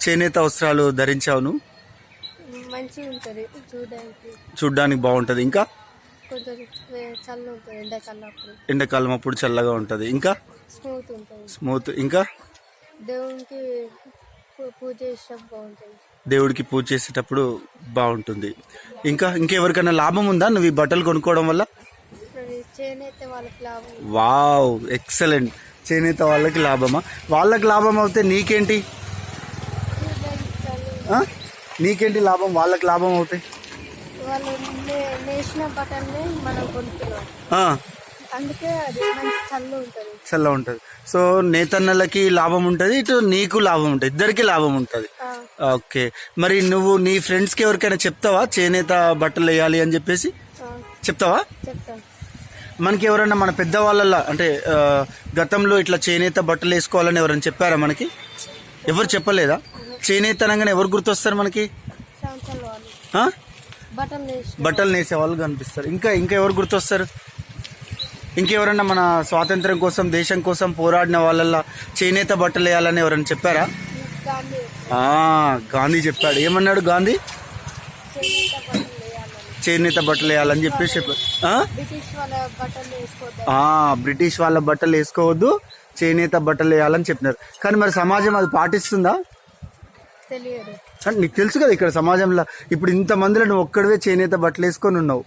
చేనేత వస్త్రాలు ధరించావు నువ్వు? మంచిగా ఉంటుంది చూడ్డానికి బాగుంటది. ఇంకా కొంచెం చల్ల ఉంటుంది ఎండాకాలం అప్పుడు చల్లగా ఉంటది. ఇంకా స్మూత్ ఉంటుంది. స్మూత్. ఇంకా దేవునికి పూజ చేసేటప్పుడు బాగుంటుంది. దేవుడికి పూజ చేసేటప్పుడు బాగుంటుంది. ఇంకా ఇంకెవరికైనా లాభం ఉందా నువ్వు ఈ బట్టలు కొనుక్కోవడం వల్ల? చేనేత వాళ్ళకి లాభం. Wow, excellent. చేనేత వాళ్ళకి లాభమా? వాళ్ళకి లాభం అవుతే నీకేంటి? నీకేంటి లాభం? వాళ్ళకి లాభం అవుతాయి. వాళ్ళు నేసిన బట్టల్ని మనం కొనుక్కున్నాం, అందుకే అది మంచి చల్ల ఉంటుంది. సో నేతన్నలకి లాభం ఉంటుంది, ఇటు నీకు లాభం ఉంటుంది, ఇద్దరికి లాభం ఉంటుంది. ఓకే, మరి నువ్వు నీ ఫ్రెండ్స్కి ఎవరికైనా చెప్తావా చేనేత బట్టలు వేయాలి అని చెప్పేసి? చెప్తావా? చెప్తాను. మనకి ఎవరైనా మన పెద్దవాళ్ళ అంటే గతంలో ఇట్లా చేనేత బట్టలు వేసుకోవాలని ఎవరైనా చెప్పారా మనకి? ఎవరు చెప్పలేదా? చేనేత అనగానే ఎవరు గుర్తొస్తారు మనకి? బట్టలు నేసే వాళ్ళు కనిపిస్తారు. ఇంకా ఎవరు గుర్తొస్తారు? ఇంకెవరన్నా మన స్వాతంత్రం కోసం దేశం కోసం పోరాడిన వాళ్ళ చేనేత బట్టలు వేయాలని ఎవరైనా చెప్పారా? గాంధీ చెప్పాడు. ఏమన్నాడు గాంధీ? చేనేత బట్టలు వేయాలని చెప్పేసి చెప్పారు. బ్రిటిష్ వాళ్ళ బట్టలు వేసుకోవద్దు, చేనేత బట్టలు వేయాలని చెప్పినారు. కానీ మరి సమాజం అది పాటిస్తుందా? నీకు తెలుసు కదా ఇక్కడ సమాజంలో ఇప్పుడు ఇంతమందిలో నువ్వు ఒక్కడివే చేనేత బట్టలు వేసుకొని ఉన్నావు.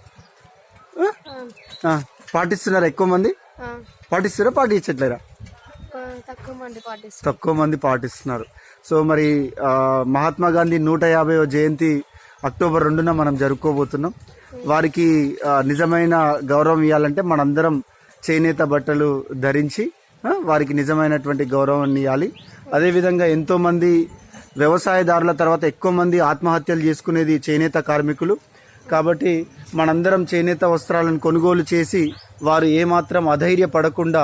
పాటిస్తున్నారా? ఎక్కువ మంది పాటిస్తారా? పాటించట్లేరా? తక్కువ మంది పాటిస్తున్నారు. సో మరి మహాత్మా గాంధీ 150వ జయంతి అక్టోబర్ 2న మనం జరుపుకోబోతున్నాం. వారికి నిజమైన గౌరవం ఇవ్వాలంటే మనందరం చేనేత బట్టలు ధరించి వారికి నిజమైనటువంటి గౌరవాన్ని ఇవ్వాలి. అదేవిధంగా ఎంతోమంది వ్యవసాయదారుల తర్వాత ఎక్కువ మంది ఆత్మహత్యలు చేసుకునేది చేనేత కార్మికులు. కాబట్టి మనందరం చేనేత వస్త్రాలను కొనుగోలు చేసి వారు ఏమాత్రం అధైర్యపడకుండా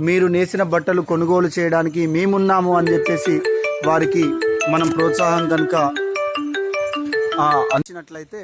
మీరు నేసిన బట్టలు కొనుగోలు చేయడానికి మేమున్నాము అని చెప్పేసి వారికి మనం ప్రోత్సాహం కనుక అందించినట్లయితే